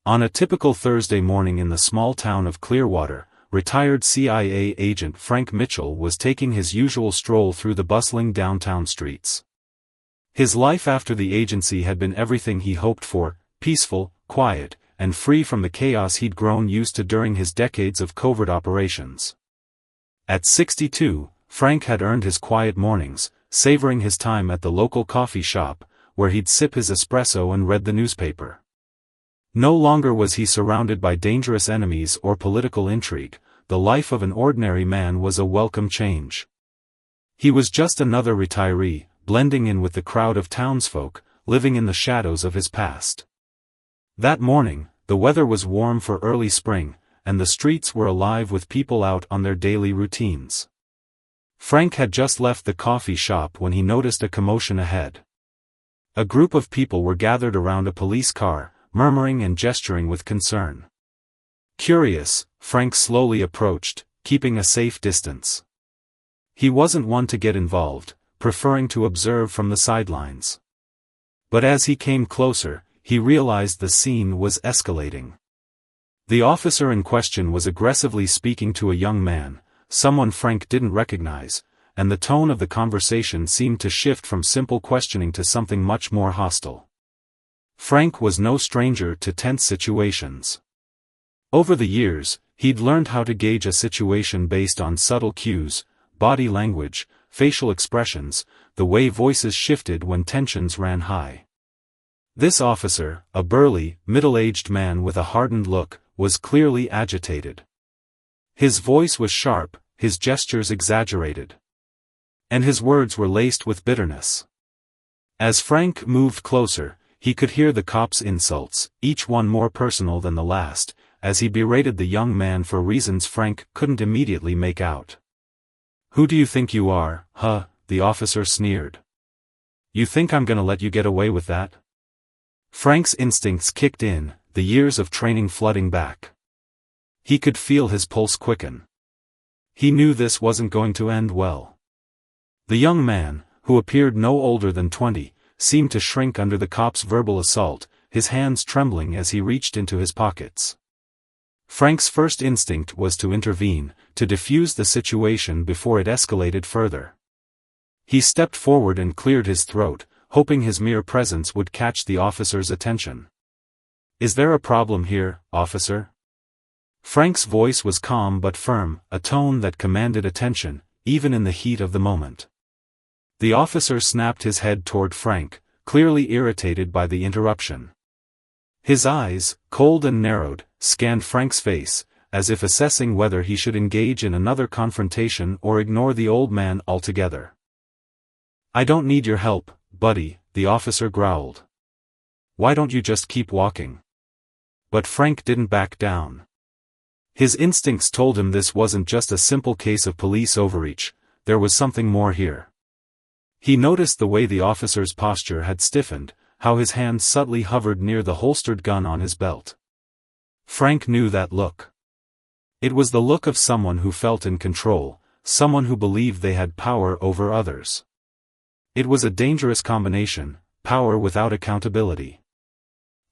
On a typical Thursday morning in the small town of Clearwater, retired CIA agent Frank Mitchell was taking his usual stroll through the bustling downtown streets. His life after the agency had been everything he hoped for: peaceful, quiet, and free from the chaos he'd grown used to during his decades of covert operations. At 62, Frank had earned his quiet mornings, savoring his time at the local coffee shop, where he'd sip his espresso and read the newspaper. No longer was he surrounded by dangerous enemies or political intrigue. The life of an ordinary man was a welcome change. He was just another retiree, blending in with the crowd of townsfolk, living in the shadows of his past. That morning, the weather was warm for early spring, and the streets were alive with people out on their daily routines. Frank had just left the coffee shop when he noticed a commotion ahead. A group of people were gathered around a police car, murmuring and gesturing with concern. Curious, Frank slowly approached, keeping a safe distance. He wasn't one to get involved, preferring to observe from the sidelines. But as he came closer, he realized the scene was escalating. The officer in question was aggressively speaking to a young man, someone Frank didn't recognize, and the tone of the conversation seemed to shift from simple questioning to something much more hostile. Frank was no stranger to tense situations. Over the years, he'd learned how to gauge a situation based on subtle cues, body language, facial expressions, the way voices shifted when tensions ran high. This officer, a burly, middle-aged man with a hardened look, was clearly agitated. His voice was sharp, his gestures exaggerated. And his words were laced with bitterness. As Frank moved closer, he could hear the cop's insults, each one more personal than the last, as he berated the young man for reasons Frank couldn't immediately make out. "Who do you think you are, huh?" the officer sneered. "You think I'm gonna let you get away with that?" Frank's instincts kicked in, the years of training flooding back. He could feel his pulse quicken. He knew this wasn't going to end well. The young man, who appeared no older than 20, seemed to shrink under the cop's verbal assault, his hands trembling as he reached into his pockets. Frank's first instinct was to intervene, to defuse the situation before it escalated further. He stepped forward and cleared his throat, hoping his mere presence would catch the officer's attention. "Is there a problem here, officer?" Frank's voice was calm but firm, a tone that commanded attention, even in the heat of the moment. The officer snapped his head toward Frank, clearly irritated by the interruption. His eyes, cold and narrowed, scanned Frank's face, as if assessing whether he should engage in another confrontation or ignore the old man altogether. "I don't need your help, buddy," the officer growled. "Why don't you just keep walking?" But Frank didn't back down. His instincts told him this wasn't just a simple case of police overreach, there was something more here. He noticed the way the officer's posture had stiffened, how his hand subtly hovered near the holstered gun on his belt. Frank knew that look. It was the look of someone who felt in control, someone who believed they had power over others. It was a dangerous combination, power without accountability.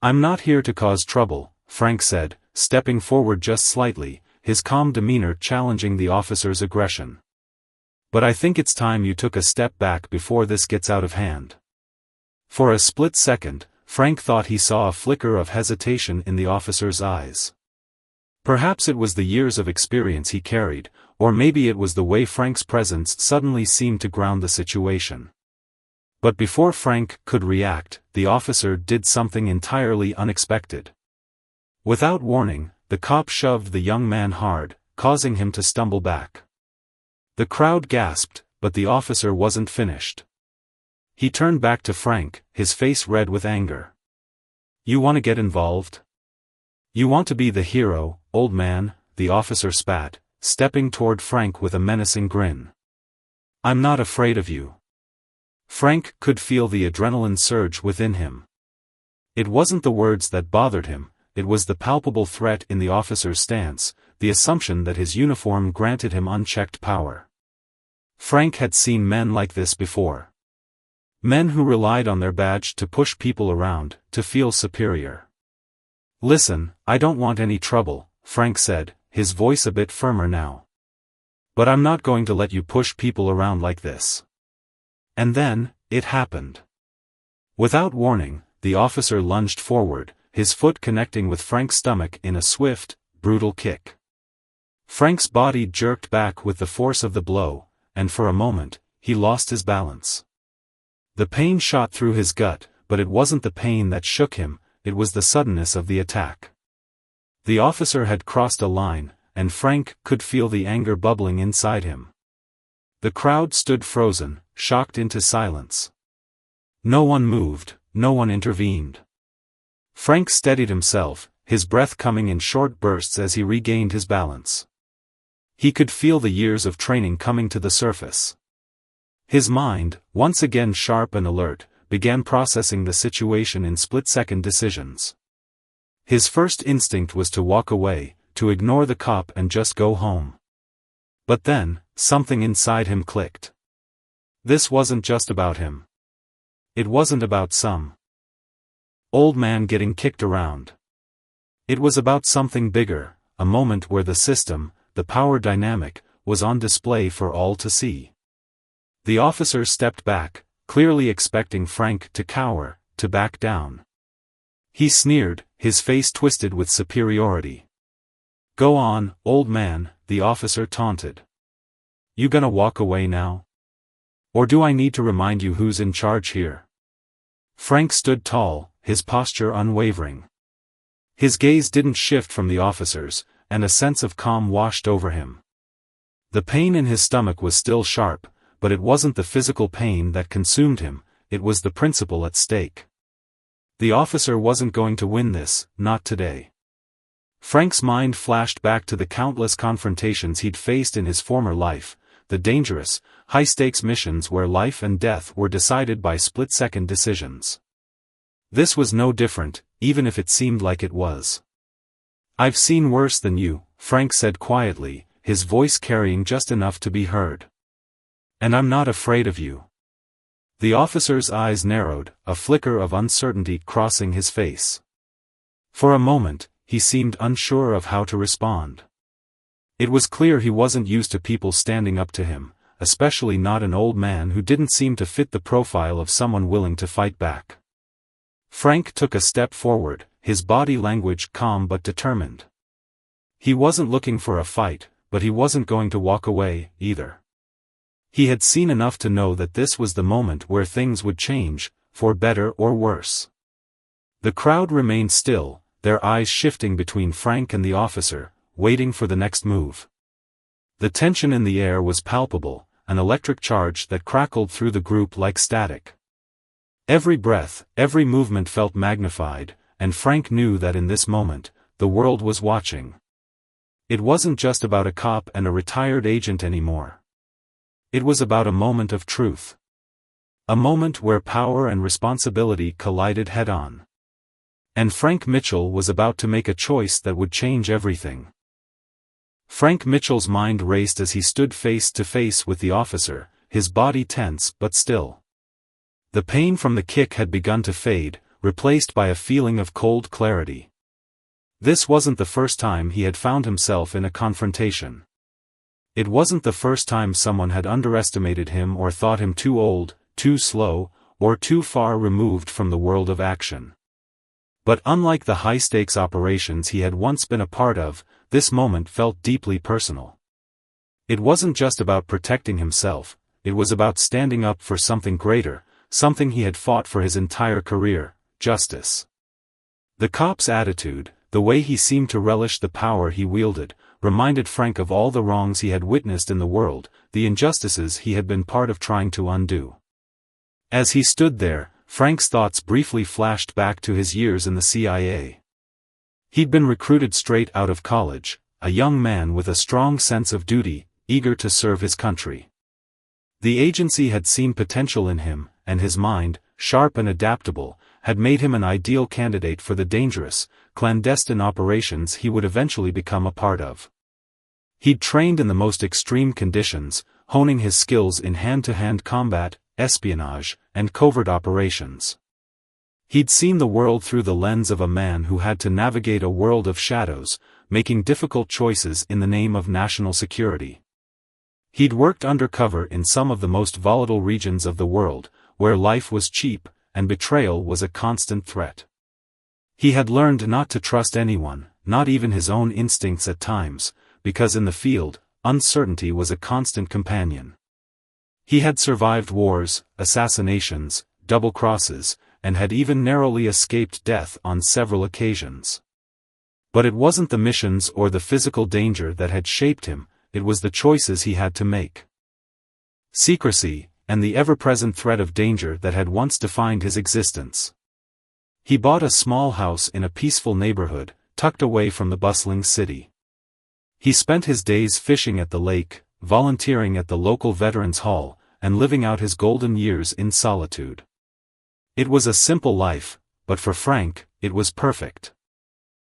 "I'm not here to cause trouble," Frank said, stepping forward just slightly, his calm demeanor challenging the officer's aggression. "But I think it's time you took a step back before this gets out of hand." For a split second, Frank thought he saw a flicker of hesitation in the officer's eyes. Perhaps it was the years of experience he carried, or maybe it was the way Frank's presence suddenly seemed to ground the situation. But before Frank could react, the officer did something entirely unexpected. Without warning, the cop shoved the young man hard, causing him to stumble back. The crowd gasped, but the officer wasn't finished. He turned back to Frank, his face red with anger. "You want to get involved? You want to be the hero, old man?" the officer spat, stepping toward Frank with a menacing grin. "I'm not afraid of you." Frank could feel the adrenaline surge within him. It wasn't the words that bothered him, it was the palpable threat in the officer's stance, the assumption that his uniform granted him unchecked power. Frank had seen men like this before. Men who relied on their badge to push people around, to feel superior. Listen, I don't want any trouble, Frank said, his voice a bit firmer now. But I'm not going to let you push people around like this. And then, it happened. Without warning, the officer lunged forward, his foot connecting with Frank's stomach in a swift, brutal kick. Frank's body jerked back with the force of the blow, and for a moment, he lost his balance. The pain shot through his gut, but it wasn't the pain that shook him, it was the suddenness of the attack. The officer had crossed a line, and Frank could feel the anger bubbling inside him. The crowd stood frozen, shocked into silence. No one moved, no one intervened. Frank steadied himself, his breath coming in short bursts as he regained his balance. He could feel the years of training coming to the surface. His mind, once again sharp and alert, began processing the situation in split-second decisions. His first instinct was to walk away, to ignore the cop and just go home. But then, something inside him clicked. This wasn't just about him. It wasn't about some old man getting kicked around. It was about something bigger, a moment where the system, the power dynamic, was on display for all to see. The officer stepped back, clearly expecting Frank to cower, to back down. He sneered, his face twisted with superiority. "Go on, old man," the officer taunted. "You gonna walk away now? Or do I need to remind you who's in charge here?" Frank stood tall, his posture unwavering. His gaze didn't shift from the officers, and a sense of calm washed over him. The pain in his stomach was still sharp, but it wasn't the physical pain that consumed him, it was the principle at stake. The officer wasn't going to win this, not today. Frank's mind flashed back to the countless confrontations he'd faced in his former life, the dangerous, high-stakes missions where life and death were decided by split-second decisions. This was no different, even if it seemed like it was. "I've seen worse than you," Frank said quietly, his voice carrying just enough to be heard. "And I'm not afraid of you." The officer's eyes narrowed, a flicker of uncertainty crossing his face. For a moment, he seemed unsure of how to respond. It was clear he wasn't used to people standing up to him, especially not an old man who didn't seem to fit the profile of someone willing to fight back. Frank took a step forward, his body language calm but determined. He wasn't looking for a fight, but he wasn't going to walk away, either. He had seen enough to know that this was the moment where things would change, for better or worse. The crowd remained still, their eyes shifting between Frank and the officer, waiting for the next move. The tension in the air was palpable, an electric charge that crackled through the group like static. Every breath, every movement felt magnified, and Frank knew that in this moment, the world was watching. It wasn't just about a cop and a retired agent anymore. It was about a moment of truth. A moment where power and responsibility collided head-on. And Frank Mitchell was about to make a choice that would change everything. Frank Mitchell's mind raced as he stood face to face with the officer, his body tense but still. The pain from the kick had begun to fade, replaced by a feeling of cold clarity. This wasn't the first time he had found himself in a confrontation. It wasn't the first time someone had underestimated him or thought him too old, too slow, or too far removed from the world of action. But unlike the high-stakes operations he had once been a part of, this moment felt deeply personal. It wasn't just about protecting himself, it was about standing up for something greater, something he had fought for his entire career, justice. The cop's attitude, the way he seemed to relish the power he wielded, reminded Frank of all the wrongs he had witnessed in the world, the injustices he had been part of trying to undo. As he stood there, Frank's thoughts briefly flashed back to his years in the CIA. He'd been recruited straight out of college, a young man with a strong sense of duty, eager to serve his country. The agency had seen potential in him, and his mind, sharp and adaptable, had made him an ideal candidate for the dangerous, clandestine operations he would eventually become a part of. He'd trained in the most extreme conditions, honing his skills in hand-to-hand combat, espionage, and covert operations. He'd seen the world through the lens of a man who had to navigate a world of shadows, making difficult choices in the name of national security. He'd worked undercover in some of the most volatile regions of the world, where life was cheap, and betrayal was a constant threat. He had learned not to trust anyone, not even his own instincts at times, because in the field, uncertainty was a constant companion. He had survived wars, assassinations, double crosses, and had even narrowly escaped death on several occasions. But it wasn't the missions or the physical danger that had shaped him, it was the choices he had to make. Secrecy, and the ever-present threat of danger that had once defined his existence. He bought a small house in a peaceful neighborhood, tucked away from the bustling city. He spent his days fishing at the lake, volunteering at the local Veterans Hall, and living out his golden years in solitude. It was a simple life, but for Frank, it was perfect.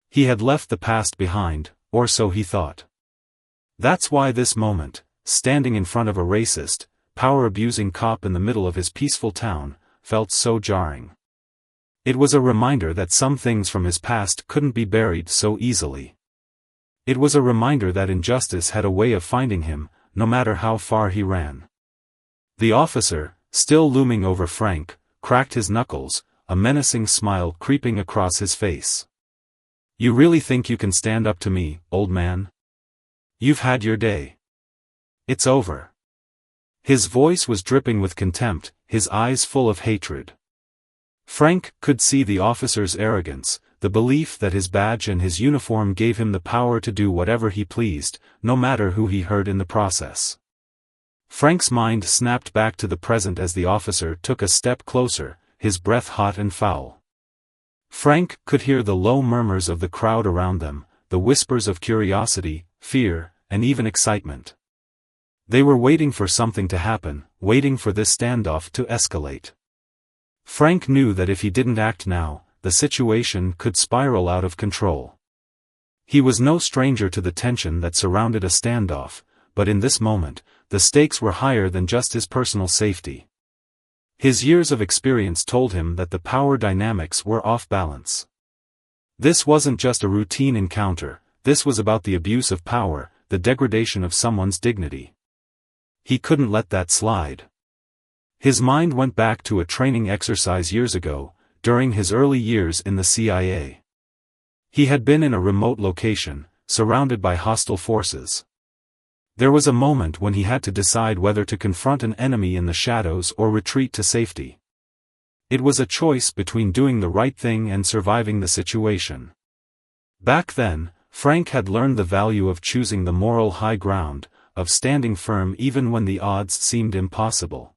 He had left the past behind, or so he thought. That's why this moment, standing in front of a racist, power-abusing cop in the middle of his peaceful town, felt so jarring. It was a reminder that some things from his past couldn't be buried so easily. It was a reminder that injustice had a way of finding him, no matter how far he ran. The officer, still looming over Frank, cracked his knuckles, a menacing smile creeping across his face. "You really think you can stand up to me, old man? You've had your day. It's over." His voice was dripping with contempt, his eyes full of hatred. Frank could see the officer's arrogance, the belief that his badge and his uniform gave him the power to do whatever he pleased, no matter who he hurt in the process. Frank's mind snapped back to the present as the officer took a step closer, his breath hot and foul. Frank could hear the low murmurs of the crowd around them, the whispers of curiosity, fear, and even excitement. They were waiting for something to happen, waiting for this standoff to escalate. Frank knew that if he didn't act now, the situation could spiral out of control. He was no stranger to the tension that surrounded a standoff, but in this moment, the stakes were higher than just his personal safety. His years of experience told him that the power dynamics were off balance. This wasn't just a routine encounter, this was about the abuse of power, the degradation of someone's dignity. He couldn't let that slide. His mind went back to a training exercise years ago, during his early years in the CIA. He had been in a remote location, surrounded by hostile forces. There was a moment when he had to decide whether to confront an enemy in the shadows or retreat to safety. It was a choice between doing the right thing and surviving the situation. Back then, Frank had learned the value of choosing the moral high ground, of standing firm even when the odds seemed impossible.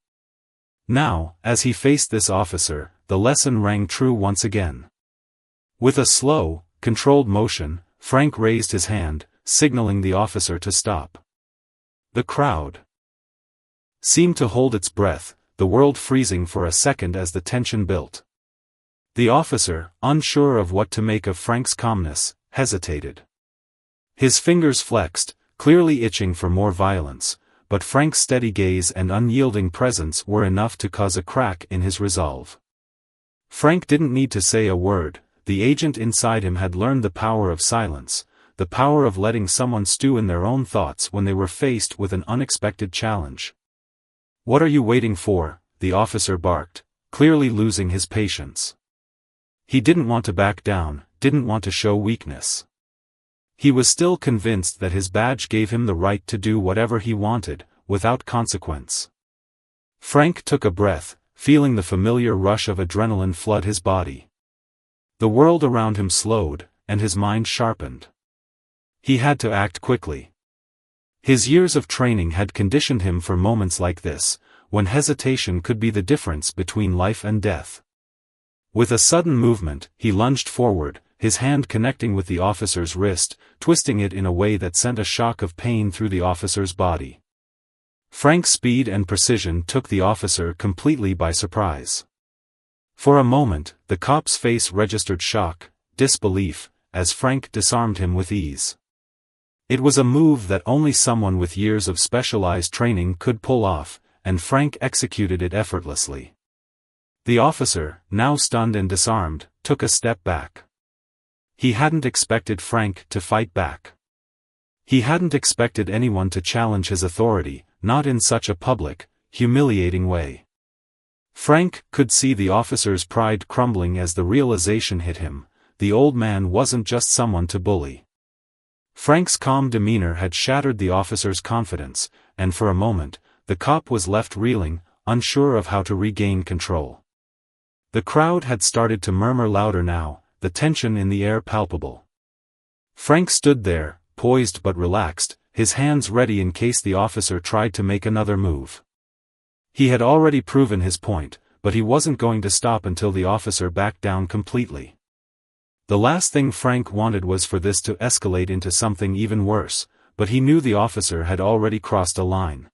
Now, as he faced this officer, the lesson rang true once again. With a slow, controlled motion, Frank raised his hand, signaling the officer to stop. The crowd seemed to hold its breath, the world freezing for a second as the tension built. The officer, unsure of what to make of Frank's calmness, hesitated. His fingers flexed, clearly itching for more violence, but Frank's steady gaze and unyielding presence were enough to cause a crack in his resolve. Frank didn't need to say a word, the agent inside him had learned the power of silence, the power of letting someone stew in their own thoughts when they were faced with an unexpected challenge. "What are you waiting for?" the officer barked, clearly losing his patience. He didn't want to back down, didn't want to show weakness. He was still convinced that his badge gave him the right to do whatever he wanted, without consequence. Frank took a breath, feeling the familiar rush of adrenaline flood his body. The world around him slowed, and his mind sharpened. He had to act quickly. His years of training had conditioned him for moments like this, when hesitation could be the difference between life and death. With a sudden movement, he lunged forward, his hand connecting with the officer's wrist, twisting it in a way that sent a shock of pain through the officer's body. Frank's speed and precision took the officer completely by surprise. For a moment, the cop's face registered shock, disbelief, as Frank disarmed him with ease. It was a move that only someone with years of specialized training could pull off, and Frank executed it effortlessly. The officer, now stunned and disarmed, took a step back. He hadn't expected Frank to fight back. He hadn't expected anyone to challenge his authority, not in such a public, humiliating way. Frank could see the officer's pride crumbling as the realization hit him: the old man wasn't just someone to bully. Frank's calm demeanor had shattered the officer's confidence, and for a moment, the cop was left reeling, unsure of how to regain control. The crowd had started to murmur louder now, the tension in the air palpable. Frank stood there, poised but relaxed, his hands ready in case the officer tried to make another move. He had already proven his point, but he wasn't going to stop until the officer backed down completely. The last thing Frank wanted was for this to escalate into something even worse, but he knew the officer had already crossed a line.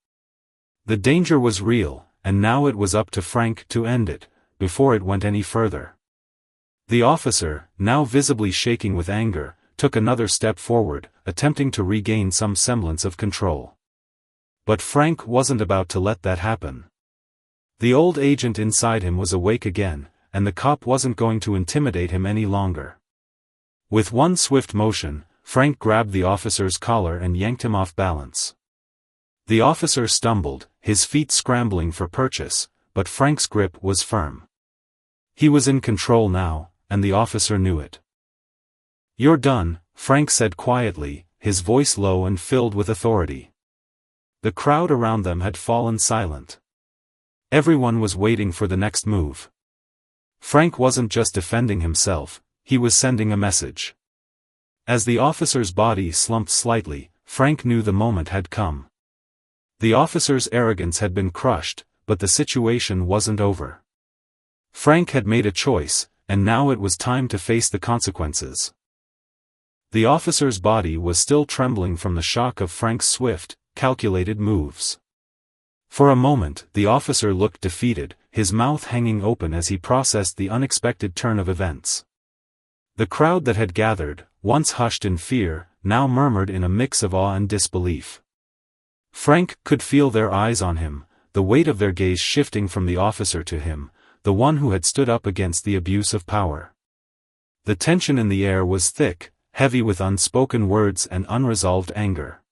The danger was real, and now it was up to Frank to end it, before it went any further. The officer, now visibly shaking with anger, took another step forward, attempting to regain some semblance of control. But Frank wasn't about to let that happen. The old agent inside him was awake again, and the cop wasn't going to intimidate him any longer. With one swift motion, Frank grabbed the officer's collar and yanked him off balance. The officer stumbled, his feet scrambling for purchase, but Frank's grip was firm. He was in control now, and the officer knew it. "You're done," Frank said quietly, his voice low and filled with authority. The crowd around them had fallen silent. Everyone was waiting for the next move. Frank wasn't just defending himself, he was sending a message. As the officer's body slumped slightly, Frank knew the moment had come. The officer's arrogance had been crushed, but the situation wasn't over. Frank had made a choice, and now it was time to face the consequences. The officer's body was still trembling from the shock of Frank's swift, calculated moves. For a moment, the officer looked defeated, his mouth hanging open as he processed the unexpected turn of events. The crowd that had gathered, once hushed in fear, now murmured in a mix of awe and disbelief. Frank could feel their eyes on him, the weight of their gaze shifting from the officer to him, the one who had stood up against the abuse of power. The tension in the air was thick, heavy with unspoken words and unresolved anger.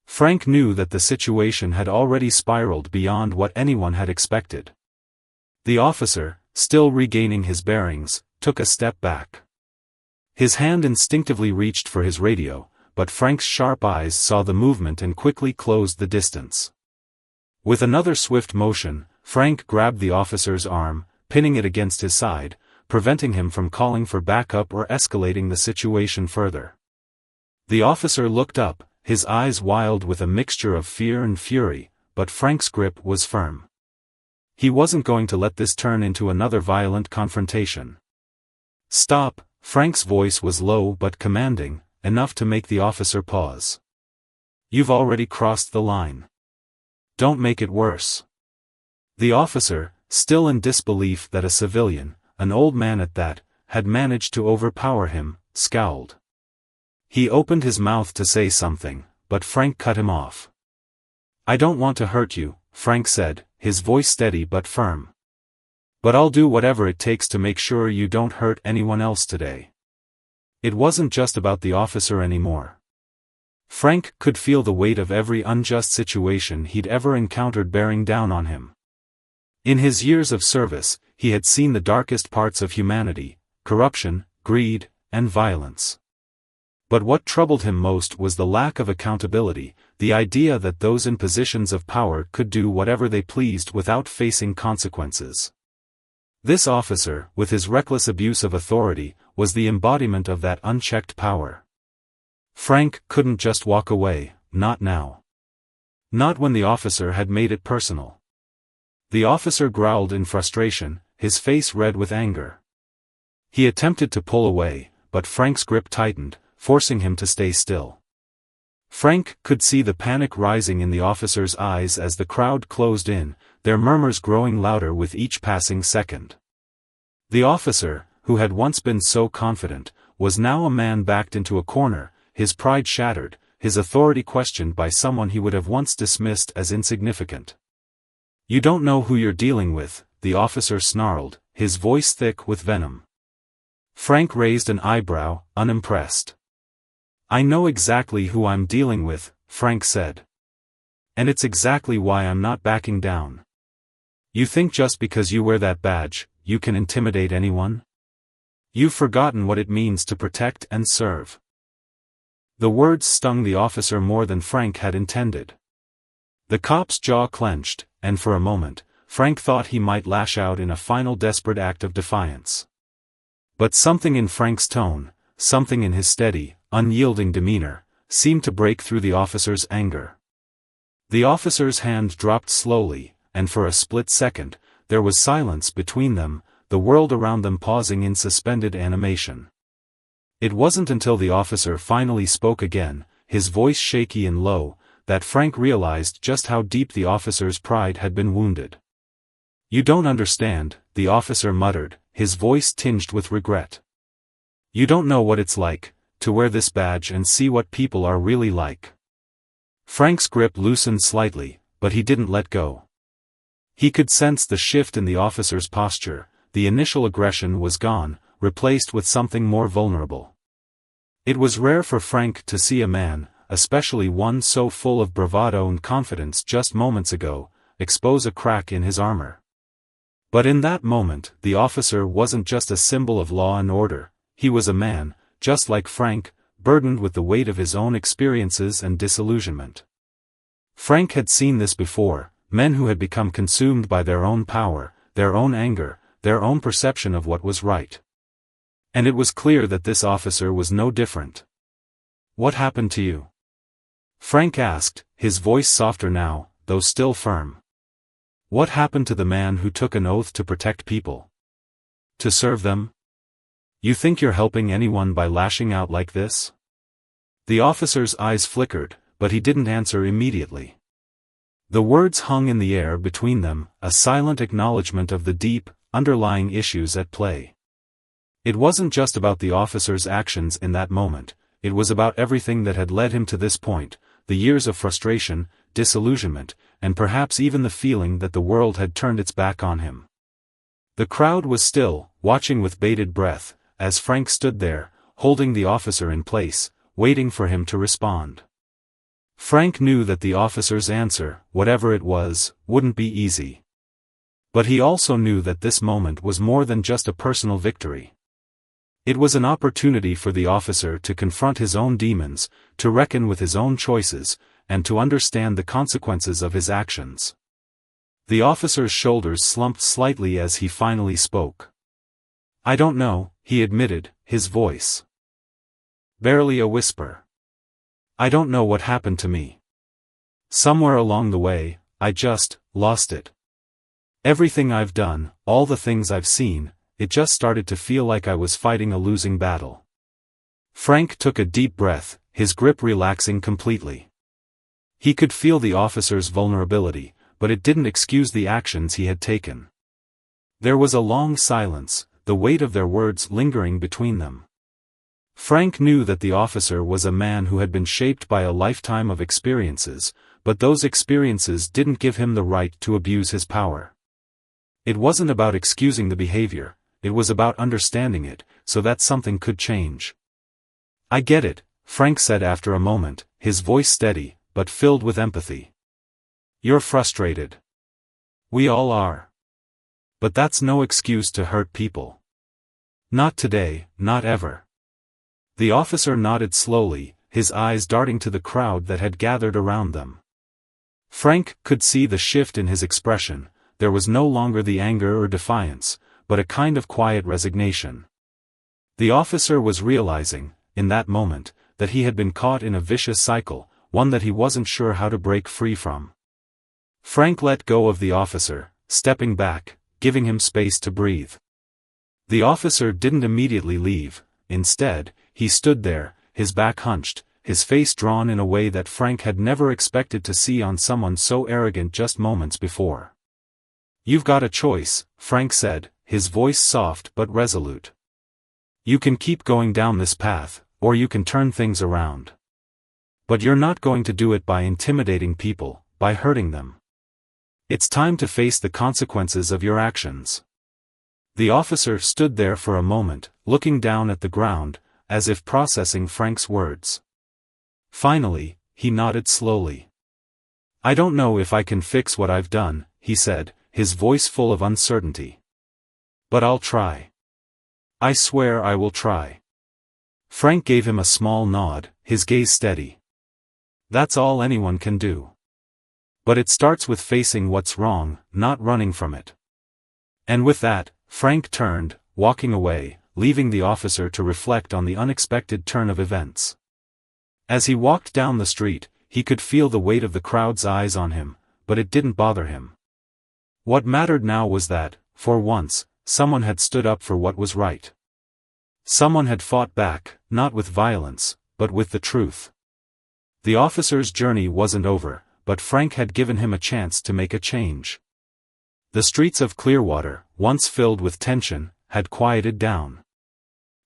Frank knew that the situation had already spiraled beyond what anyone had expected. The officer, still regaining his bearings, took a step back. His hand instinctively reached for his radio, but Frank's sharp eyes saw the movement and quickly closed the distance. With another swift motion, Frank grabbed the officer's arm, pinning it against his side, preventing him from calling for backup or escalating the situation further. The officer looked up, his eyes wild with a mixture of fear and fury, but Frank's grip was firm. He wasn't going to let this turn into another violent confrontation. "Stop," Frank's voice was low but commanding, enough to make the officer pause. "You've already crossed the line. Don't make it worse." The officer, still in disbelief that a civilian, an old man at that, had managed to overpower him, scowled. He opened his mouth to say something, but Frank cut him off. "I don't want to hurt you," Frank said, his voice steady but firm. "But I'll do whatever it takes to make sure you don't hurt anyone else today." It wasn't just about the officer anymore. Frank could feel the weight of every unjust situation he'd ever encountered bearing down on him. In his years of service, he had seen the darkest parts of humanity: corruption, greed, and violence. But what troubled him most was the lack of accountability, the idea that those in positions of power could do whatever they pleased without facing consequences. This officer, with his reckless abuse of authority, was the embodiment of that unchecked power. Frank couldn't just walk away, not now. Not when the officer had made it personal. The officer growled in frustration, his face red with anger. He attempted to pull away, but Frank's grip tightened, forcing him to stay still. Frank could see the panic rising in the officer's eyes as the crowd closed in, their murmurs growing louder with each passing second. The officer, who had once been so confident, was now a man backed into a corner, his pride shattered, his authority questioned by someone he would have once dismissed as insignificant. "You don't know who you're dealing with," the officer snarled, his voice thick with venom. Frank raised an eyebrow, unimpressed. "I know exactly who I'm dealing with," Frank said. "And it's exactly why I'm not backing down. You think just because you wear that badge, you can intimidate anyone? You've forgotten what it means to protect and serve." The words stung the officer more than Frank had intended. The cop's jaw clenched, and for a moment, Frank thought he might lash out in a final desperate act of defiance. But something in Frank's tone, something in his steady, unyielding demeanor, seemed to break through the officer's anger. The officer's hand dropped slowly, and for a split second, there was silence between them, the world around them pausing in suspended animation. It wasn't until the officer finally spoke again, his voice shaky and low, that Frank realized just how deep the officer's pride had been wounded. "You don't understand," the officer muttered, his voice tinged with regret. "You don't know what it's like, to wear this badge and see what people are really like." Frank's grip loosened slightly, but he didn't let go. He could sense the shift in the officer's posture, the initial aggression was gone, replaced with something more vulnerable. It was rare for Frank to see a man, especially one so full of bravado and confidence just moments ago, expose a crack in his armor. But in that moment, the officer wasn't just a symbol of law and order, he was a man, just like Frank, burdened with the weight of his own experiences and disillusionment. Frank had seen this before, men who had become consumed by their own power, their own anger, their own perception of what was right. And it was clear that this officer was no different. "What happened to you?" Frank asked, his voice softer now, though still firm. "What happened to the man who took an oath to protect people? To serve them? You think you're helping anyone by lashing out like this?" The officer's eyes flickered, but he didn't answer immediately. The words hung in the air between them, a silent acknowledgement of the deep, underlying issues at play. It wasn't just about the officer's actions in that moment, it was about everything that had led him to this point, the years of frustration, disillusionment, and perhaps even the feeling that the world had turned its back on him. The crowd was still, watching with bated breath, as Frank stood there, holding the officer in place, waiting for him to respond. Frank knew that the officer's answer, whatever it was, wouldn't be easy. But he also knew that this moment was more than just a personal victory. It was an opportunity for the officer to confront his own demons, to reckon with his own choices, and to understand the consequences of his actions. The officer's shoulders slumped slightly as he finally spoke. "I don't know," he admitted, his voice barely a whisper. "I don't know what happened to me. Somewhere along the way, I just lost it. Everything I've done, all the things I've seen, it just started to feel like I was fighting a losing battle." Frank took a deep breath, his grip relaxing completely. He could feel the officer's vulnerability, but it didn't excuse the actions he had taken. There was a long silence, the weight of their words lingering between them. Frank knew that the officer was a man who had been shaped by a lifetime of experiences, but those experiences didn't give him the right to abuse his power. It wasn't about excusing the behavior, it was about understanding it, so that something could change. "I get it," Frank said after a moment, his voice steady, but filled with empathy. "You're frustrated. We all are. But that's no excuse to hurt people. Not today, not ever." The officer nodded slowly, his eyes darting to the crowd that had gathered around them. Frank could see the shift in his expression, there was no longer the anger or defiance, but a kind of quiet resignation. The officer was realizing, in that moment, that he had been caught in a vicious cycle, one that he wasn't sure how to break free from. Frank let go of the officer, stepping back, giving him space to breathe. The officer didn't immediately leave, instead, he stood there, his back hunched, his face drawn in a way that Frank had never expected to see on someone so arrogant just moments before. "You've got a choice," Frank said, his voice soft but resolute. "You can keep going down this path, or you can turn things around. But you're not going to do it by intimidating people, by hurting them. It's time to face the consequences of your actions. The officer stood there for a moment, looking down at the ground, as if processing Frank's words. Finally, he nodded slowly. "I don't know if I can fix what I've done," he said, his voice full of uncertainty. "But I'll try. I swear I will try." Frank gave him a small nod, his gaze steady. "That's all anyone can do. But it starts with facing what's wrong, not running from it." And with that, Frank turned, walking away, leaving the officer to reflect on the unexpected turn of events. As he walked down the street, he could feel the weight of the crowd's eyes on him, but it didn't bother him. What mattered now was that, for once, someone had stood up for what was right. Someone had fought back, not with violence, but with the truth. The officer's journey wasn't over, but Frank had given him a chance to make a change. The streets of Clearwater, once filled with tension, had quieted down.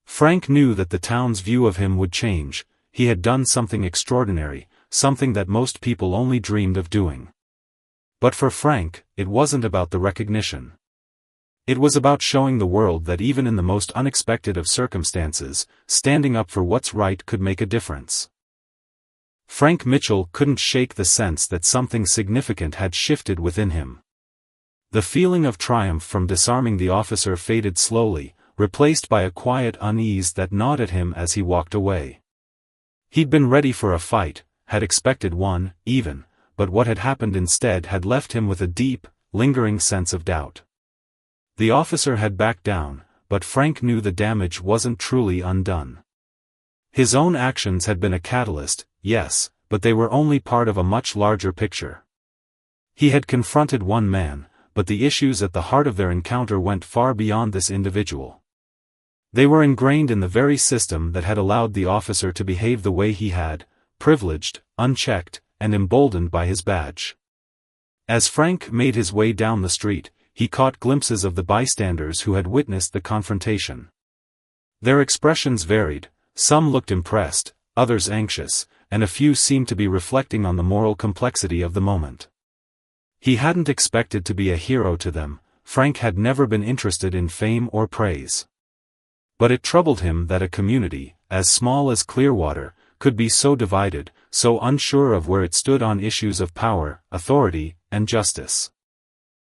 Frank knew that the town's view of him would change. He had done something extraordinary, something that most people only dreamed of doing. But for Frank, it wasn't about the recognition. It was about showing the world that even in the most unexpected of circumstances, standing up for what's right could make a difference. Frank Mitchell couldn't shake the sense that something significant had shifted within him. The feeling of triumph from disarming the officer faded slowly, replaced by a quiet unease that gnawed at him as he walked away. He'd been ready for a fight, had expected one, even, but what had happened instead had left him with a deep, lingering sense of doubt. The officer had backed down, but Frank knew the damage wasn't truly undone. His own actions had been a catalyst, yes, but they were only part of a much larger picture. He had confronted one man, but the issues at the heart of their encounter went far beyond this individual. They were ingrained in the very system that had allowed the officer to behave the way he had, privileged, unchecked, and emboldened by his badge. As Frank made his way down the street, he caught glimpses of the bystanders who had witnessed the confrontation. Their expressions varied, some looked impressed, others anxious, and a few seemed to be reflecting on the moral complexity of the moment. He hadn't expected to be a hero to them. Frank had never been interested in fame or praise. But it troubled him that a community, as small as Clearwater, could be so divided, so unsure of where it stood on issues of power, authority, and justice.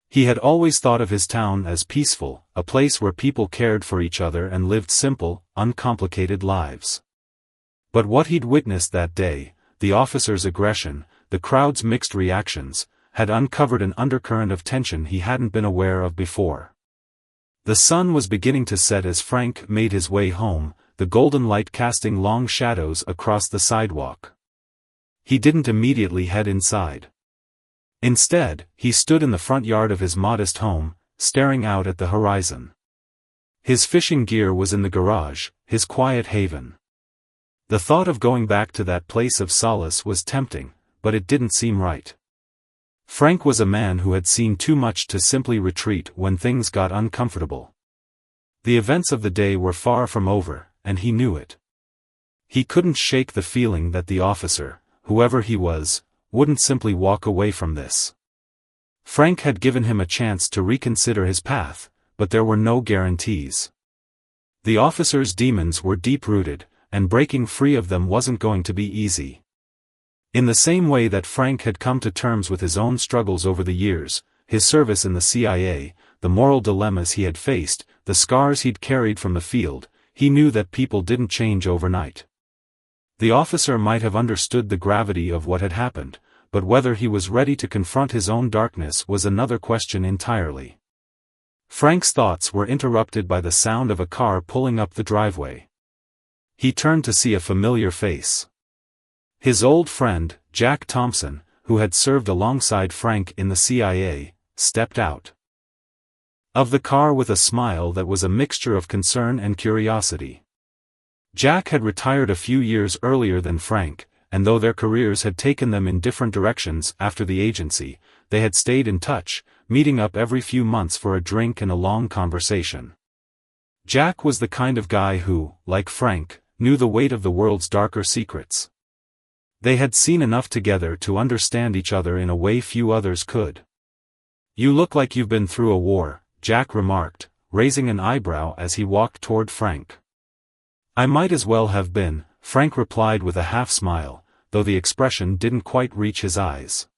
He had always thought of his town as peaceful, a place where people cared for each other and lived simple, uncomplicated lives. But what he'd witnessed that day, the officer's aggression, the crowd's mixed reactions, had uncovered an undercurrent of tension he hadn't been aware of before. The sun was beginning to set as Frank made his way home, the golden light casting long shadows across the sidewalk. He didn't immediately head inside. Instead, he stood in the front yard of his modest home, staring out at the horizon. His fishing gear was in the garage, his quiet haven. The thought of going back to that place of solace was tempting, but it didn't seem right. Frank was a man who had seen too much to simply retreat when things got uncomfortable. The events of the day were far from over, and he knew it. He couldn't shake the feeling that the officer, whoever he was, wouldn't simply walk away from this. Frank had given him a chance to reconsider his path, but there were no guarantees. The officer's demons were deep-rooted, and breaking free of them wasn't going to be easy. In the same way that Frank had come to terms with his own struggles over the years, his service in the CIA, the moral dilemmas he had faced, the scars he'd carried from the field, he knew that people didn't change overnight. The officer might have understood the gravity of what had happened, but whether he was ready to confront his own darkness was another question entirely. Frank's thoughts were interrupted by the sound of a car pulling up the driveway. He turned to see a familiar face. His old friend, Jack Thompson, who had served alongside Frank in the CIA, stepped out of the car with a smile that was a mixture of concern and curiosity. Jack had retired a few years earlier than Frank, and though their careers had taken them in different directions after the agency, they had stayed in touch, meeting up every few months for a drink and a long conversation. Jack was the kind of guy who, like Frank, knew the weight of the world's darker secrets. They had seen enough together to understand each other in a way few others could. You look like you've been through a war, Jack remarked, raising an eyebrow as he walked toward Frank. I might as well have been, Frank replied with a half-smile, though the expression didn't quite reach his eyes.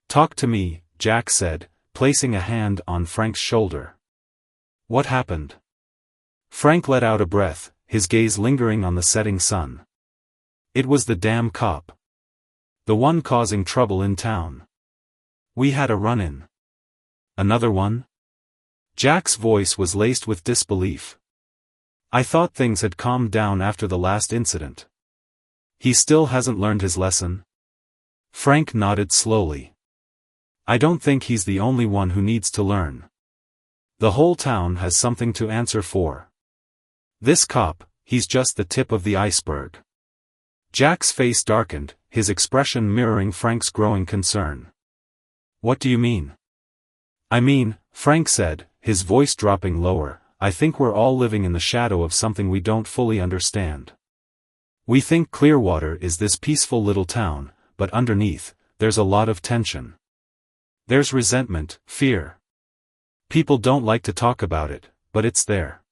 Talk to me, Jack said, placing a hand on Frank's shoulder. What happened? Frank let out a breath, his gaze lingering on the setting sun. It was the damn cop. The one causing trouble in town. We had a run-in. Another one? Jack's voice was laced with disbelief. I thought things had calmed down after the last incident. He still hasn't learned his lesson? Frank nodded slowly. I don't think he's the only one who needs to learn. The whole town has something to answer for. This cop, he's just the tip of the iceberg. Jack's face darkened, his expression mirroring Frank's growing concern. What do you mean? I mean, Frank said, his voice dropping lower, I think we're all living in the shadow of something we don't fully understand. We think Clearwater is this peaceful little town, but underneath, there's a lot of tension. There's resentment, fear. People don't like to talk about it, but it's there.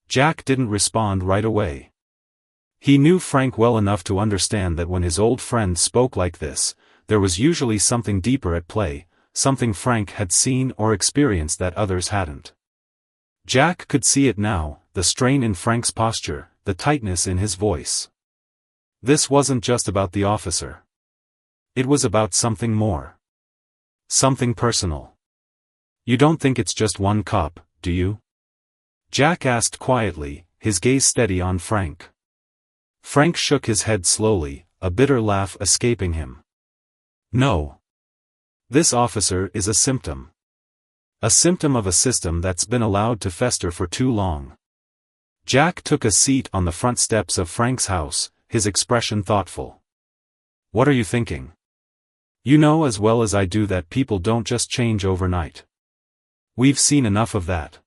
Jack didn't respond right away. He knew Frank well enough to understand that when his old friend spoke like this, there was usually something deeper at play, something Frank had seen or experienced that others hadn't. Jack could see it now, the strain in Frank's posture, the tightness in his voice. This wasn't just about the officer. It was about something more. Something personal. You don't think it's just one cop, do you? Jack asked quietly, his gaze steady on Frank. Frank shook his head slowly, a bitter laugh escaping him. No. This officer is a symptom. A symptom of a system that's been allowed to fester for too long. Jack took a seat on the front steps of Frank's house, his expression thoughtful. What are you thinking? You know as well as I do that people don't just change overnight. We've seen enough of that.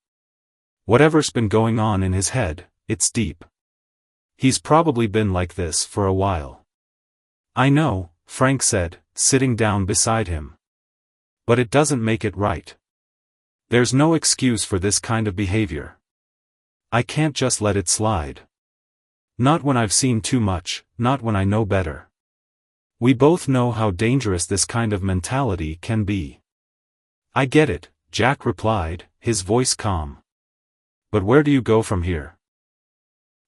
Whatever's been going on in his head, it's deep. He's probably been like this for a while. I know, Frank said, sitting down beside him. But it doesn't make it right. There's no excuse for this kind of behavior. I can't just let it slide. Not when I've seen too much, not when I know better. We both know how dangerous this kind of mentality can be. I get it, Jack replied, his voice calm. But where do you go from here?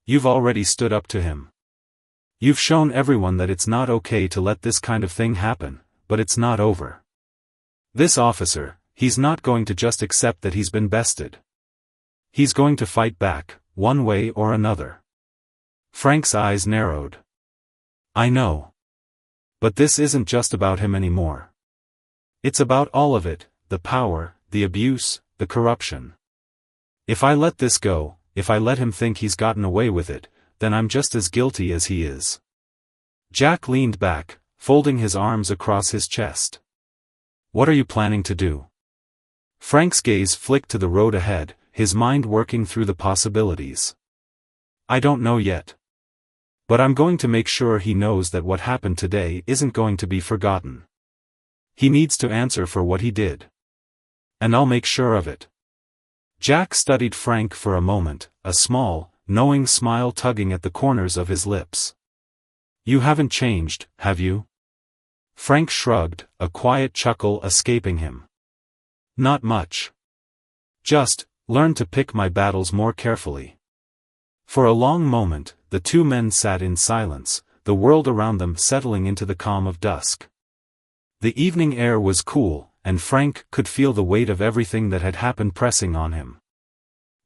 You've already stood up to him. You've shown everyone that it's not okay to let this kind of thing happen, but it's not over. This officer, he's not going to just accept that he's been bested. He's going to fight back, one way or another. Frank's eyes narrowed. I know. But this isn't just about him anymore. It's about all of it, the power, the abuse, the corruption. If I let this go, if I let him think he's gotten away with it, then I'm just as guilty as he is. Jack leaned back, folding his arms across his chest. What are you planning to do? Frank's gaze flicked to the road ahead, his mind working through the possibilities. I don't know yet. But I'm going to make sure he knows that what happened today isn't going to be forgotten. He needs to answer for what he did. And I'll make sure of it. Jack studied Frank for a moment, a small, knowing smile tugging at the corners of his lips. You haven't changed, have you? Frank shrugged, a quiet chuckle escaping him. Not much. Just, learn to pick my battles more carefully. For a long moment, the two men sat in silence, the world around them settling into the calm of dusk. The evening air was cool, and Frank could feel the weight of everything that had happened pressing on him.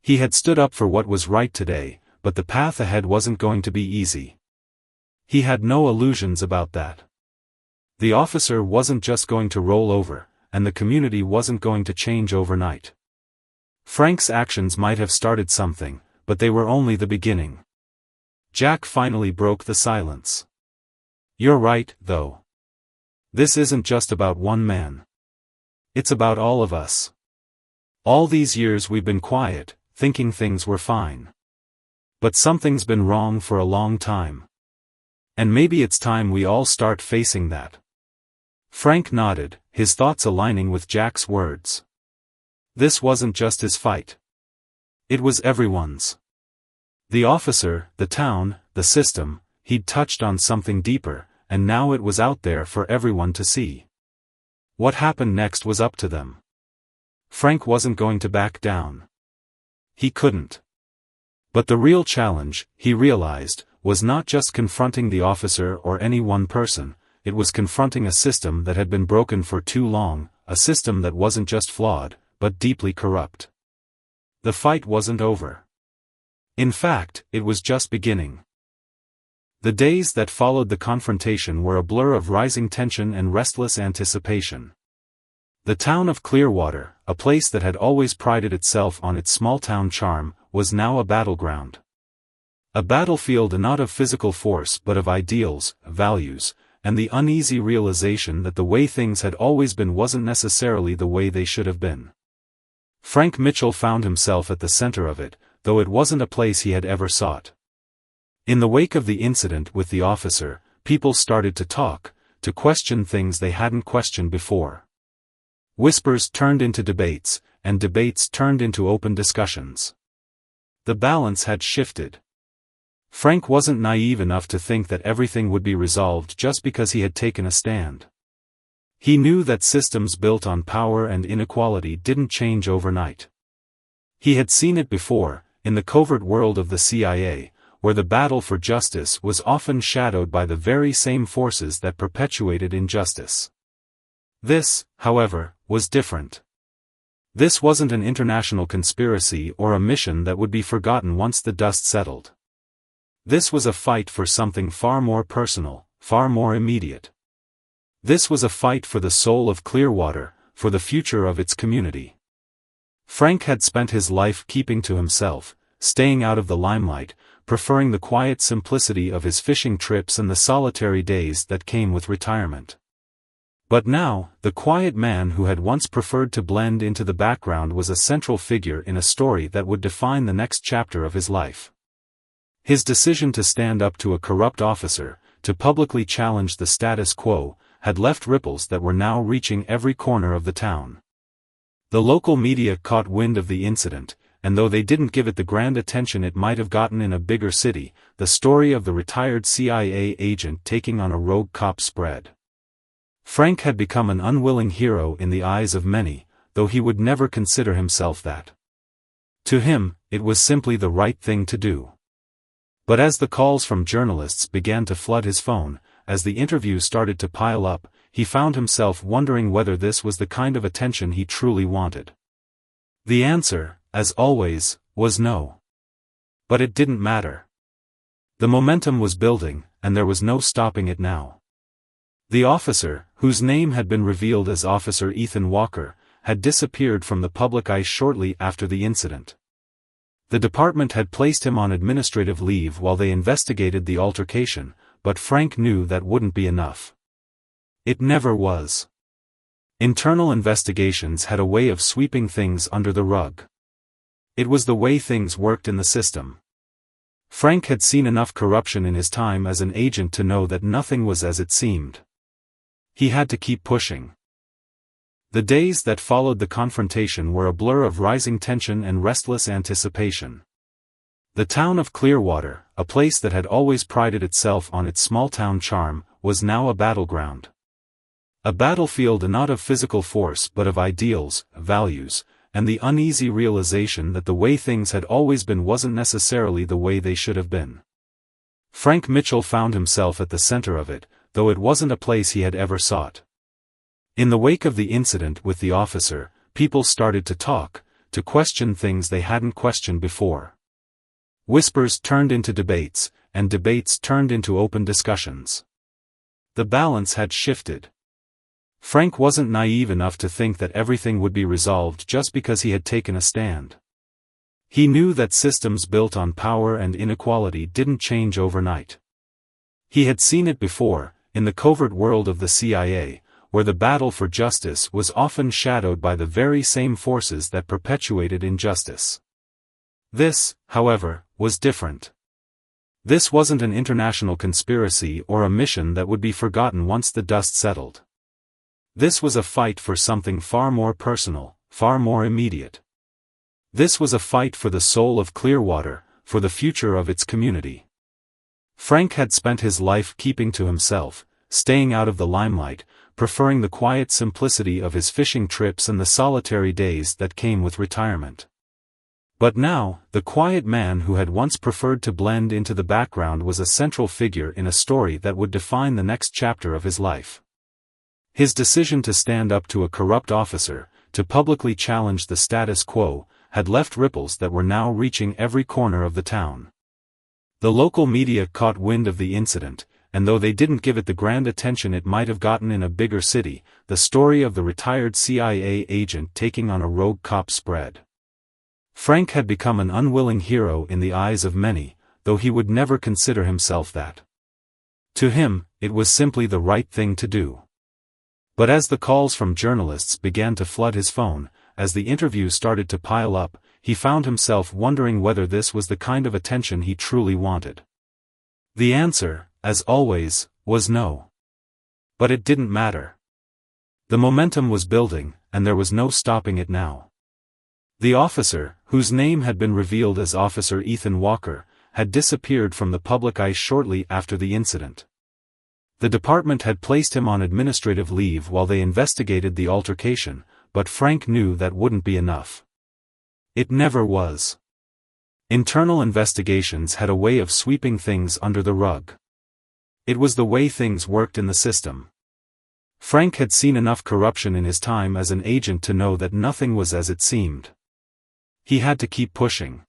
He had stood up for what was right today, but the path ahead wasn't going to be easy. He had no illusions about that. The officer wasn't just going to roll over, and the community wasn't going to change overnight. Frank's actions might have started something, but they were only the beginning. Jack finally broke the silence. You're right, though. This isn't just about one man. It's about all of us. All these years we've been quiet, thinking things were fine. But something's been wrong for a long time. And maybe it's time we all start facing that. Frank nodded, his thoughts aligning with Jack's words. This wasn't just his fight. It was everyone's. The officer, the town, the system, he'd touched on something deeper, and now it was out there for everyone to see. What happened next was up to them. Frank wasn't going to back down. He couldn't. But the real challenge, he realized, was not just confronting the officer or any one person, it was confronting a system that had been broken for too long, a system that wasn't just flawed, but deeply corrupt. The fight wasn't over. In fact, it was just beginning. The days that followed the confrontation were a blur of rising tension and restless anticipation. The town of Clearwater, a place that had always prided itself on its small-town charm, was now a battleground. A battlefield not of physical force but of ideals, values, and the uneasy realization that the way things had always been wasn't necessarily the way they should have been. Frank Mitchell found himself at the center of it, though it wasn't a place he had ever sought. In the wake of the incident with the officer, people started to talk, to question things they hadn't questioned before. Whispers turned into debates, and debates turned into open discussions. The balance had shifted. Frank wasn't naive enough to think that everything would be resolved just because he had taken a stand. He knew that systems built on power and inequality didn't change overnight. He had seen it before, in the covert world of the CIA, where the battle for justice was often shadowed by the very same forces that perpetuated injustice. This, however, was different. This wasn't an international conspiracy or a mission that would be forgotten once the dust settled. This was a fight for something far more personal, far more immediate. This was a fight for the soul of Clearwater, for the future of its community. Frank had spent his life keeping to himself, staying out of the limelight, preferring the quiet simplicity of his fishing trips and the solitary days that came with retirement. But now, the quiet man who had once preferred to blend into the background was a central figure in a story that would define the next chapter of his life. His decision to stand up to a corrupt officer, to publicly challenge the status quo, had left ripples that were now reaching every corner of the town. The local media caught wind of the incident, and though they didn't give it the grand attention it might have gotten in a bigger city, the story of the retired CIA agent taking on a rogue cop spread. Frank had become an unwilling hero in the eyes of many, though he would never consider himself that. To him, it was simply the right thing to do. But as the calls from journalists began to flood his phone, as the interviews started to pile up, he found himself wondering whether this was the kind of attention he truly wanted. The answer, as always, was no. But it didn't matter. The momentum was building, and there was no stopping it now. The officer, whose name had been revealed as Officer Ethan Walker, had disappeared from the public eye shortly after the incident. The department had placed him on administrative leave while they investigated the altercation, but Frank knew that wouldn't be enough. It never was. Internal investigations had a way of sweeping things under the rug. It was the way things worked in the system. Frank had seen enough corruption in his time as an agent to know that nothing was as it seemed. He had to keep pushing. The days that followed the confrontation were a blur of rising tension and restless anticipation. The town of Clearwater, a place that had always prided itself on its small-town charm, was now a battleground. A battlefield not of physical force but of ideals, values, and the uneasy realization that the way things had always been wasn't necessarily the way they should have been. Frank Mitchell found himself at the center of it, though it wasn't a place he had ever sought. In the wake of the incident with the officer, people started to talk, to question things they hadn't questioned before. Whispers turned into debates, and debates turned into open discussions. The balance had shifted. Frank wasn't naive enough to think that everything would be resolved just because he had taken a stand. He knew that systems built on power and inequality didn't change overnight. He had seen it before, in the covert world of the CIA, where the battle for justice was often shadowed by the very same forces that perpetuated injustice. This, however, was different. This wasn't an international conspiracy or a mission that would be forgotten once the dust settled. This was a fight for something far more personal, far more immediate. This was a fight for the soul of Clearwater, for the future of its community. Frank had spent his life keeping to himself, staying out of the limelight, preferring the quiet simplicity of his fishing trips and the solitary days that came with retirement. But now, the quiet man who had once preferred to blend into the background was a central figure in a story that would define the next chapter of his life. His decision to stand up to a corrupt officer, to publicly challenge the status quo, had left ripples that were now reaching every corner of the town. The local media caught wind of the incident, and though they didn't give it the grand attention it might have gotten in a bigger city, the story of the retired CIA agent taking on a rogue cop spread. Frank had become an unwilling hero in the eyes of many, though he would never consider himself that. To him, it was simply the right thing to do. But as the calls from journalists began to flood his phone, as the interviews started to pile up, he found himself wondering whether this was the kind of attention he truly wanted. The answer, as always, was no. But it didn't matter. The momentum was building, and there was no stopping it now. The officer, whose name had been revealed as Officer Ethan Walker, had disappeared from the public eye shortly after the incident. The department had placed him on administrative leave while they investigated the altercation, but Frank knew that wouldn't be enough. It never was. Internal investigations had a way of sweeping things under the rug. It was the way things worked in the system. Frank had seen enough corruption in his time as an agent to know that nothing was as it seemed. He had to keep pushing.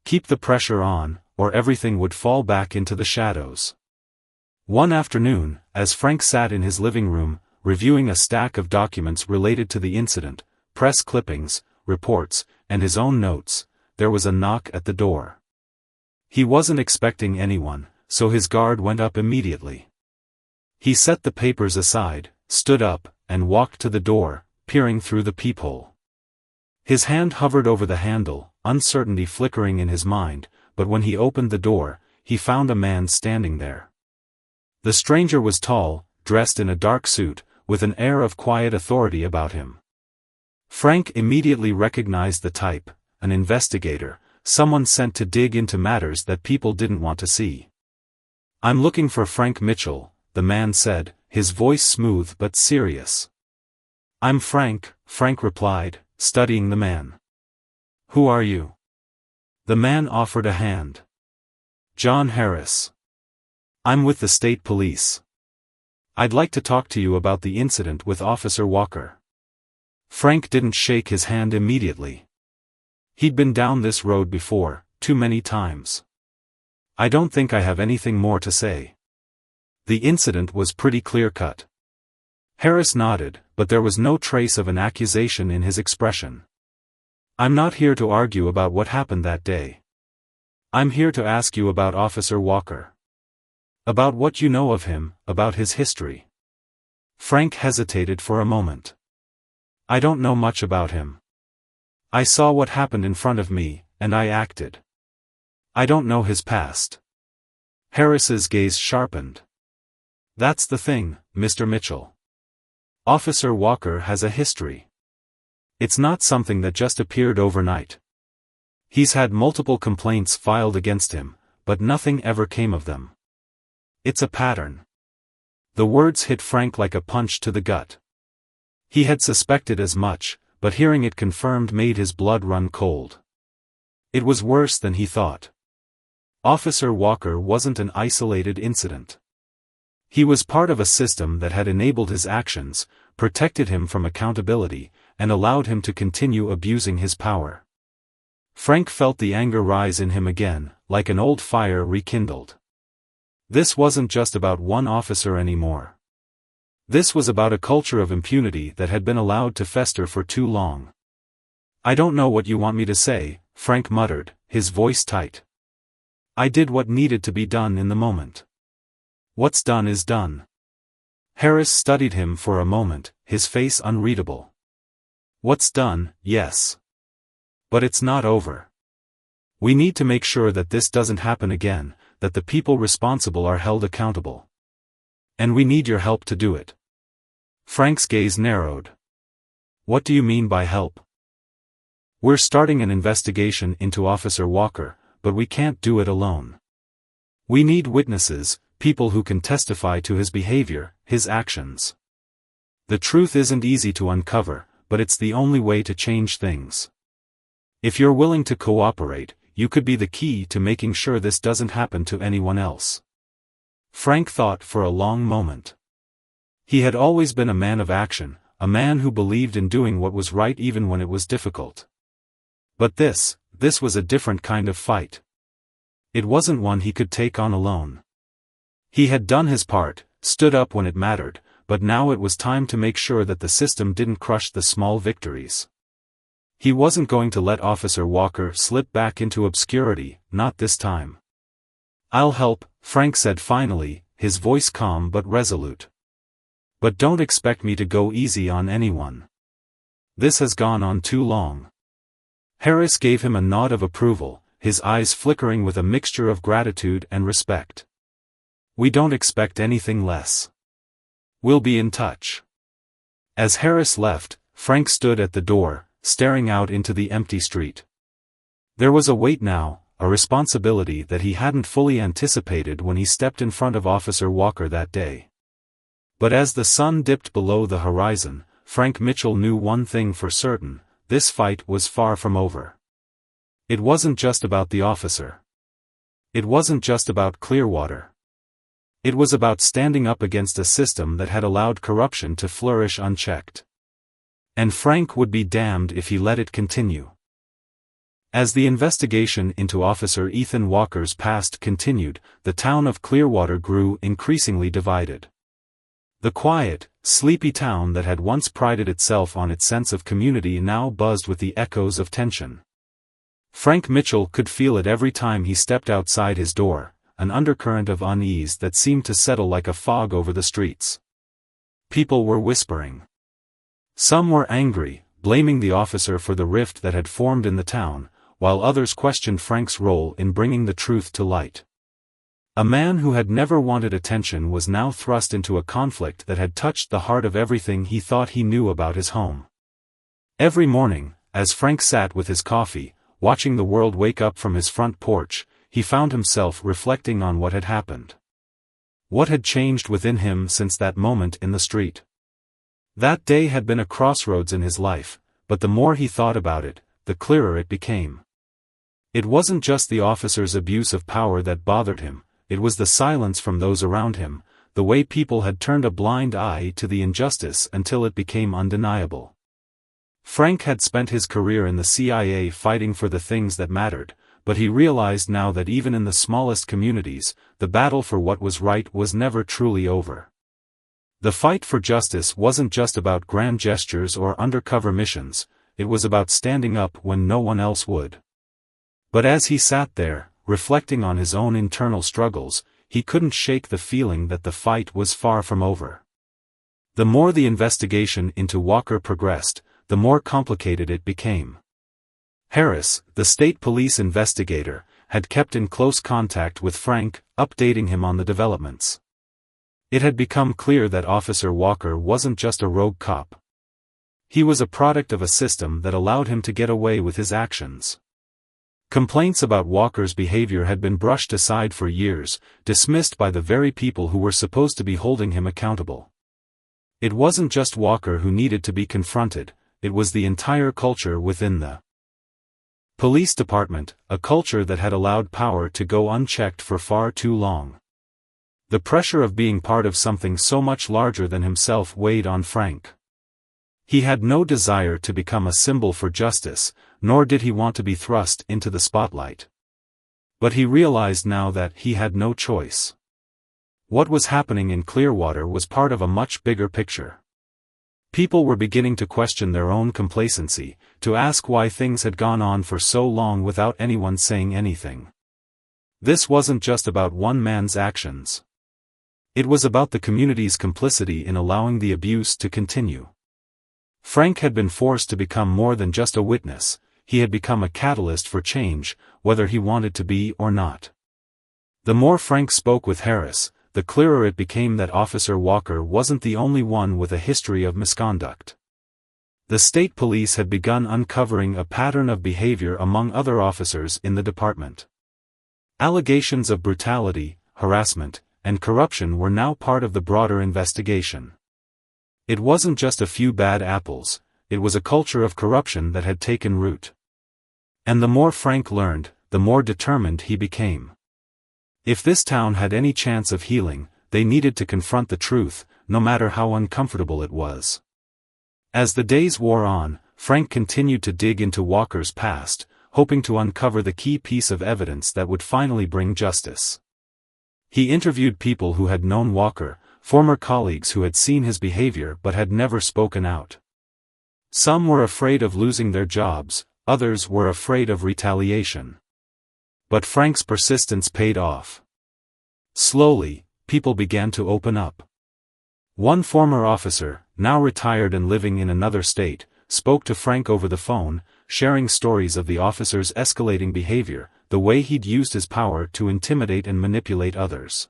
Keep the pressure on, or everything would fall back into the shadows. One afternoon, as Frank sat in his living room, reviewing a stack of documents related to the incident, press clippings, reports, and his own notes, there was a knock at the door. He wasn't expecting anyone, so his guard went up immediately. He set the papers aside, stood up, and walked to the door, peering through the peephole. His hand hovered over the handle, uncertainty flickering in his mind, but when he opened the door, he found a man standing there. The stranger was tall, dressed in a dark suit, with an air of quiet authority about him. Frank immediately recognized the type, an investigator, someone sent to dig into matters that people didn't want to see. "I'm looking for Frank Mitchell," the man said, his voice smooth but serious. "I'm Frank," Frank replied, studying the man. "Who are you?" The man offered a hand. "John Harris. I'm with the state police. I'd like to talk to you about the incident with Officer Walker." Frank didn't shake his hand immediately. He'd been down this road before, too many times. "I don't think I have anything more to say." The incident was pretty clear-cut. Harris nodded, but there was no trace of an accusation in his expression. "I'm not here to argue about what happened that day. I'm here to ask you about Officer Walker. About what you know of him, about his history." Frank hesitated for a moment. "I don't know much about him. I saw what happened in front of me, and I acted. I don't know his past." Harris's gaze sharpened. "That's the thing, Mr. Mitchell. Officer Walker has a history. It's not something that just appeared overnight. He's had multiple complaints filed against him, but nothing ever came of them. It's a pattern." The words hit Frank like a punch to the gut. He had suspected as much, but hearing it confirmed made his blood run cold. It was worse than he thought. Officer Walker wasn't an isolated incident. He was part of a system that had enabled his actions, protected him from accountability, and allowed him to continue abusing his power. Frank felt the anger rise in him again, like an old fire rekindled. This wasn't just about one officer anymore. This was about a culture of impunity that had been allowed to fester for too long. "I don't know what you want me to say," Frank muttered, his voice tight. "I did what needed to be done in the moment. What's done is done." Harris studied him for a moment, his face unreadable. "What's done, yes. But it's not over. We need to make sure that this doesn't happen again, that the people responsible are held accountable. And we need your help to do it." Frank's gaze narrowed. What do you mean by help? We're starting an investigation into Officer Walker, but we can't do it alone. We need witnesses, people who can testify to his behavior, his actions. The truth isn't easy to uncover, but it's the only way to change things. If you're willing to cooperate, you could be the key to making sure this doesn't happen to anyone else. Frank thought for a long moment. He had always been a man of action, a man who believed in doing what was right even when it was difficult. But this was a different kind of fight. It wasn't one he could take on alone. He had done his part, stood up when it mattered, but now it was time to make sure that the system didn't crush the small victories. He wasn't going to let Officer Walker slip back into obscurity, not this time. I'll help, Frank said finally, his voice calm but resolute. But don't expect me to go easy on anyone. This has gone on too long. Harris gave him a nod of approval, his eyes flickering with a mixture of gratitude and respect. We don't expect anything less. We'll be in touch. As Harris left, Frank stood at the door, staring out into the empty street. There was a weight now, a responsibility that he hadn't fully anticipated when he stepped in front of Officer Walker that day. But as the sun dipped below the horizon, Frank Mitchell knew one thing for certain: this fight was far from over. It wasn't just about the officer. It wasn't just about Clearwater. It was about standing up against a system that had allowed corruption to flourish unchecked. And Frank would be damned if he let it continue. As the investigation into Officer Ethan Walker's past continued, the town of Clearwater grew increasingly divided. The quiet, sleepy town that had once prided itself on its sense of community now buzzed with the echoes of tension. Frank Mitchell could feel it every time he stepped outside his door, an undercurrent of unease that seemed to settle like a fog over the streets. People were whispering. Some were angry, blaming the officer for the rift that had formed in the town, while others questioned Frank's role in bringing the truth to light. A man who had never wanted attention was now thrust into a conflict that had touched the heart of everything he thought he knew about his home. Every morning, as Frank sat with his coffee, watching the world wake up from his front porch, he found himself reflecting on what had happened. What had changed within him since that moment in the street? That day had been a crossroads in his life, but the more he thought about it, the clearer it became. It wasn't just the officer's abuse of power that bothered him, it was the silence from those around him, the way people had turned a blind eye to the injustice until it became undeniable. Frank had spent his career in the CIA fighting for the things that mattered, but he realized now that even in the smallest communities, the battle for what was right was never truly over. The fight for justice wasn't just about grand gestures or undercover missions, it was about standing up when no one else would. But as he sat there, reflecting on his own internal struggles, he couldn't shake the feeling that the fight was far from over. The more the investigation into Walker progressed, the more complicated it became. Harris, the state police investigator, had kept in close contact with Frank, updating him on the developments. It had become clear that Officer Walker wasn't just a rogue cop. He was a product of a system that allowed him to get away with his actions. Complaints about Walker's behavior had been brushed aside for years, dismissed by the very people who were supposed to be holding him accountable. It wasn't just Walker who needed to be confronted, it was the entire culture within the police department, a culture that had allowed power to go unchecked for far too long. The pressure of being part of something so much larger than himself weighed on Frank. He had no desire to become a symbol for justice, nor did he want to be thrust into the spotlight. But he realized now that he had no choice. What was happening in Clearwater was part of a much bigger picture. People were beginning to question their own complacency, to ask why things had gone on for so long without anyone saying anything. This wasn't just about one man's actions. It was about the community's complicity in allowing the abuse to continue. Frank had been forced to become more than just a witness, he had become a catalyst for change, whether he wanted to be or not. The more Frank spoke with Harris, the clearer it became that Officer Walker wasn't the only one with a history of misconduct. The state police had begun uncovering a pattern of behavior among other officers in the department. Allegations of brutality, harassment, and corruption were now part of the broader investigation. It wasn't just a few bad apples, it was a culture of corruption that had taken root. And the more Frank learned, the more determined he became. If this town had any chance of healing, they needed to confront the truth, no matter how uncomfortable it was. As the days wore on, Frank continued to dig into Walker's past, hoping to uncover the key piece of evidence that would finally bring justice. He interviewed people who had known Walker, former colleagues who had seen his behavior but had never spoken out. Some were afraid of losing their jobs, others were afraid of retaliation. But Frank's persistence paid off. Slowly, people began to open up. One former officer, now retired and living in another state, spoke to Frank over the phone, sharing stories of the officer's escalating behavior, the way he'd used his power to intimidate and manipulate others.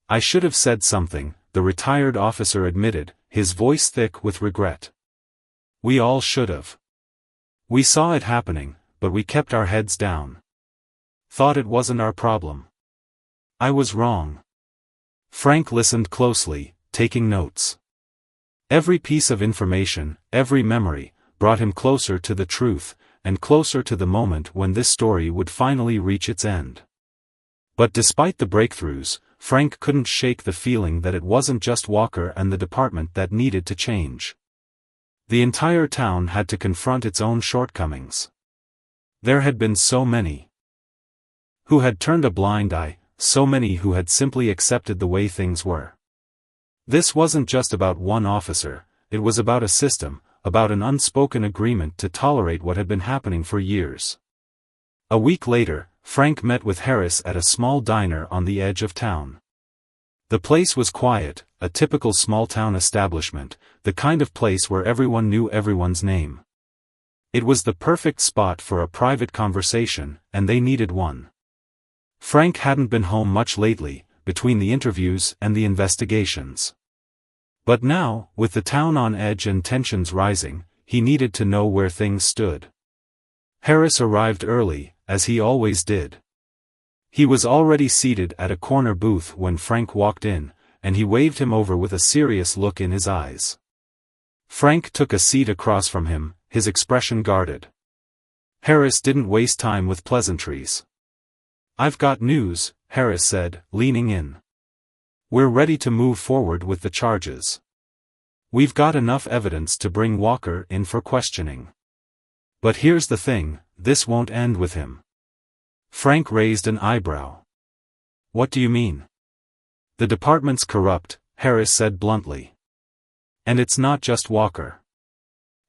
"I should have said something," the retired officer admitted, his voice thick with regret. "We all should have. We saw it happening, but we kept our heads down. Thought it wasn't our problem. I was wrong." Frank listened closely, taking notes. Every piece of information, every memory, brought him closer to the truth, and closer to the moment when this story would finally reach its end. But despite the breakthroughs, Frank couldn't shake the feeling that it wasn't just Walker and the department that needed to change. The entire town had to confront its own shortcomings. There had been so many who had turned a blind eye, so many who had simply accepted the way things were. This wasn't just about one officer, it was about a system, about an unspoken agreement to tolerate what had been happening for years. A week later, Frank met with Harris at a small diner on the edge of town. The place was quiet, a typical small-town establishment, the kind of place where everyone knew everyone's name. It was the perfect spot for a private conversation, and they needed one. Frank hadn't been home much lately, between the interviews and the investigations. But now, with the town on edge and tensions rising, he needed to know where things stood. Harris arrived early, as he always did. He was already seated at a corner booth when Frank walked in, and he waved him over with a serious look in his eyes. Frank took a seat across from him, his expression guarded. Harris didn't waste time with pleasantries. "I've got news," Harris said, leaning in. "We're ready to move forward with the charges. We've got enough evidence to bring Walker in for questioning. But here's the thing, this won't end with him." Frank raised an eyebrow. "What do you mean?" "The department's corrupt," Harris said bluntly. "And it's not just Walker.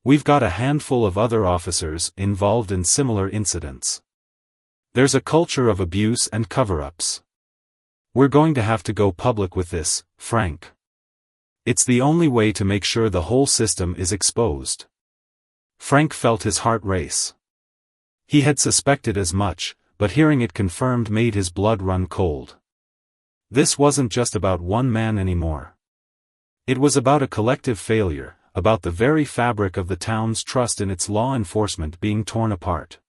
We've got a handful of other officers involved in similar incidents. There's a culture of abuse and cover-ups. We're going to have to go public with this, Frank. It's the only way to make sure the whole system is exposed." Frank felt his heart race. He had suspected as much, but hearing it confirmed made his blood run cold. This wasn't just about one man anymore. It was about a collective failure, about the very fabric of the town's trust in its law enforcement being torn apart.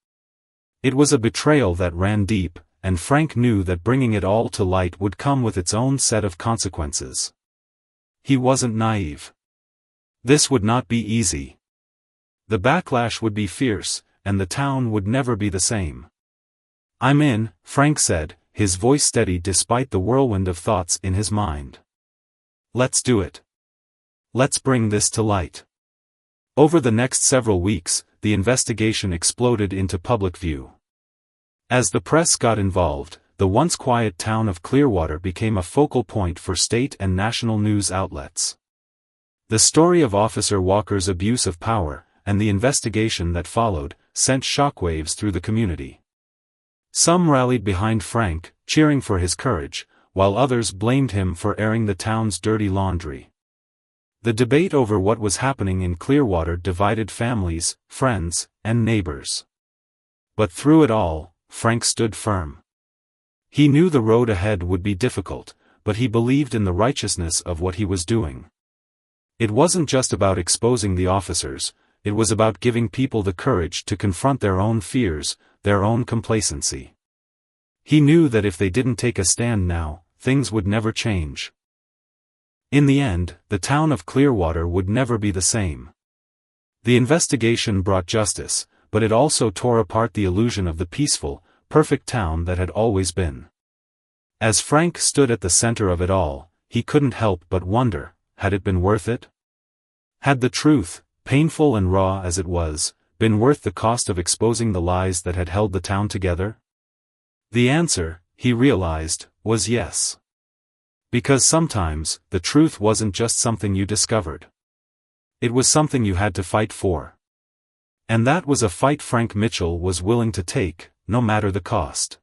It was a betrayal that ran deep, and Frank knew that bringing it all to light would come with its own set of consequences. He wasn't naive. This would not be easy. The backlash would be fierce, and the town would never be the same. "I'm in," Frank said, his voice steady despite the whirlwind of thoughts in his mind. "Let's do it. Let's bring this to light." Over the next several weeks, the investigation exploded into public view. As the press got involved, the once quiet town of Clearwater became a focal point for state and national news outlets. The story of Officer Walker's abuse of power, and the investigation that followed, sent shockwaves through the community. Some rallied behind Frank, cheering for his courage, while others blamed him for airing the town's dirty laundry. The debate over what was happening in Clearwater divided families, friends, and neighbors. But through it all, Frank stood firm. He knew the road ahead would be difficult, but he believed in the righteousness of what he was doing. It wasn't just about exposing the officers, it was about giving people the courage to confront their own fears, their own complacency. He knew that if they didn't take a stand now, things would never change. In the end, the town of Clearwater would never be the same. The investigation brought justice, but it also tore apart the illusion of the peaceful, perfect town that had always been. As Frank stood at the center of it all, he couldn't help but wonder, had it been worth it? Had the truth, painful and raw as it was, been worth the cost of exposing the lies that had held the town together? The answer, he realized, was yes. Because sometimes, the truth wasn't just something you discovered. It was something you had to fight for. And that was a fight Frank Mitchell was willing to take, no matter the cost.